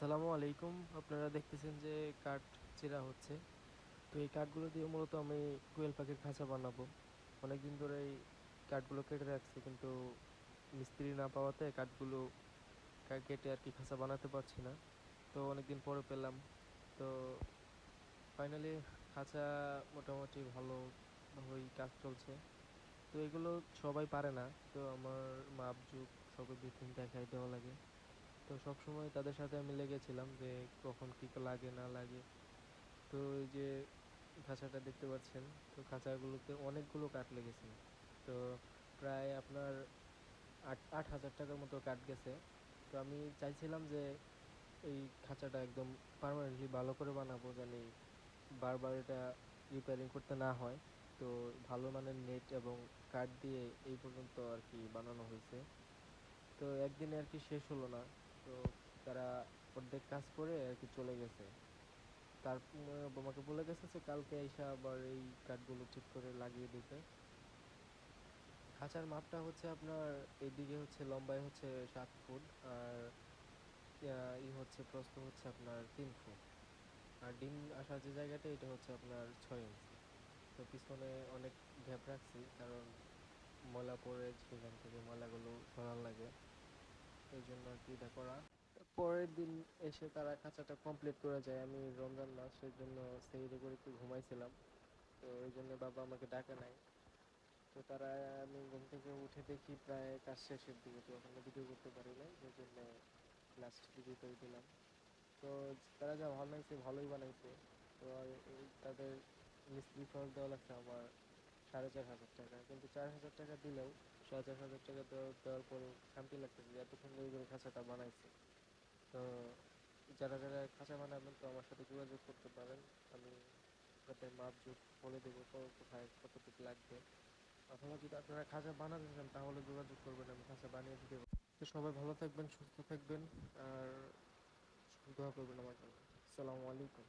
আসসালামু আলাইকুম। আপনারা দেখতেছেন যে কাঠ চেরা হচ্ছে। তো এই কাঠগুলো দিয়ে মূলত আমি কোয়েল পাখির খাঁচা বানাবো। অনেকদিন ধরে এই কাঠগুলো কেটে রাখছি, কিন্তু মিস্ত্রি না পাওয়াতে কাঠগুলো কেটে আর কি খাঁচা বানাতে পারছি না। তো অনেকদিন পরে পেলাম। তো ফাইনালি খাঁচা মোটামুটি ভালোভাবেই কাজ চলছে। তো এগুলো সবাই পারে না, তো আমার মাপঝোপ সবই দেখাই দেওয়া লাগে। তো সবসময় তাদের সাথে আমি লেগেছিলাম যে কখন কি লাগে না লাগে। তো এই যে খাঁচাটা দেখতে পাচ্ছেন, তো খাঁচাগুলোতে অনেকগুলো কাঠ লেগেছে। তো প্রায় আপনার আট আট হাজার টাকার মতো কাঠ গেছে। তো আমি চাইছিলাম যে এই খাঁচাটা একদম পার্মানেন্টলি ভালো করে বানাবো, জানি বারবার এটা রিপেয়ারিং করতে না হয়। তো ভালো মানের নেট এবং কাঠ দিয়ে এই পর্যন্ত আর কি বানানো হয়েছে। তো একদিনে আর কি শেষ হলো না। তো তারা অর্ধেক কাজ করে আর কি চলে গেছে। তার আমাকে বলে গেছে যে কালকে আইসা আবার এই কাঠগুলো ঠিক করে লাগিয়ে দিতে। খাঁচার মাপটা হচ্ছে আপনার এইদিকে হচ্ছে লম্বায় হচ্ছে 7 ফুট, আর হচ্ছে প্রস্থ হচ্ছে আপনার 3 ফুট। আর ডিম আসার যে জায়গাটা এটা হচ্ছে আপনার 6 ইঞ্চি। তো পিছনে অনেক গ্যাপ রাখছি, কারণ ময়লা পড়ে সেখান থেকে ময়লাগুলো সরান লাগে। এই জন্য আর কি এটা করা। পরের দিন এসে তারা খাঁচাটা কমপ্লিট করে যায়। আমি রমজান মাস, সেই জন্য সেহরি করে একটু ঘুমাইছিলাম। তো ওই জন্য বাবা আমাকে ডাকে নাই। তো তারা, আমি ঘুম থেকে উঠে দেখি প্রায় কাজ শেষের দিকে, তো ওখানে ভিডিও করতে পারি নাই, সেই জন্য লাস্ট ভিডিও করে দিলাম। তো তারা যা বানাইছে ভালোই বানাইছে। তো আর তাদের মিস্ত্রি খরচ দেওয়া লাগছে আমার 4,500 টাকা, কিন্তু 4,000 টাকা দিলেও 4,500 টাকা দেওয়ার পরেও শান্তি লাগতেছে যে এত সুন্দর করে খাঁচাটা বানাইছে। তো যারা যারা খাঁচা বানাবেন তো আমার সাথে যোগাযোগ করতে পারেন। আমি আপনাদের মাপঝোপ বলে দেবো কোথায় কতটুকু লাগবে। অথবা যদি আপনারা খাঁচা বানাতে চান তাহলে যোগাযোগ করবেন, আমি খাঁচা বানিয়ে দিতে পারবো। তো সবাই ভালো থাকবেন, সুস্থ থাকবেন, আর দোয়া করবেন আমার জন্য। আসসালামু আলাইকুম।